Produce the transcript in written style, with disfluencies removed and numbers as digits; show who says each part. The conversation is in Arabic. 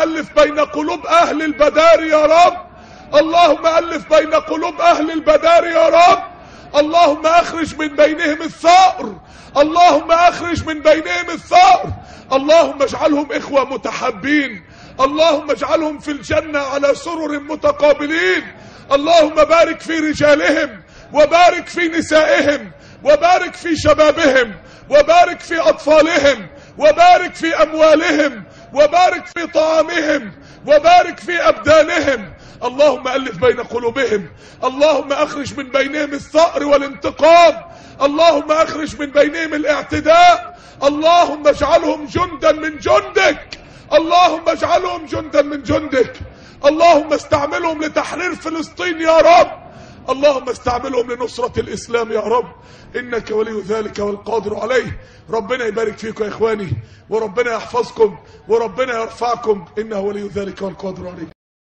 Speaker 1: ألف بين قلوب أهل البدار يا رب. اللهم ألف بين قلوب أهل البدار يا رب. اللهم أخرج من بينهم الثأر. اللهم أخرج من بينهم الثأر. اللهم اجعلهم إخوة متحابين. اللهم اجعلهم في الجنة على سرر متقابلين. اللهم بارك في رجالهم، وبارك في نسائهم، وبارك في شبابهم، وبارك في أطفالهم، وبارك في أموالهم، وبارك في طعامهم، وبارك في أبدانهم. اللهم ألف بين قلوبهم. اللهم أخرج من بينهم الثأر والانتقام. اللهم أخرج من بينهم الاعتداء. اللهم اجعلهم جندا من جندك. اللهم اجعلهم جندا من جندك. اللهم استعملهم لتحرير فلسطين يا رب. اللهم استعملهم لنصرة الإسلام يا رب، إنك ولي ذلك والقادر عليه. ربنا يبارك فيكم يا إخواني، وربنا يحفظكم، وربنا يرفعكم، إنه ولي ذلك والقادر عليه.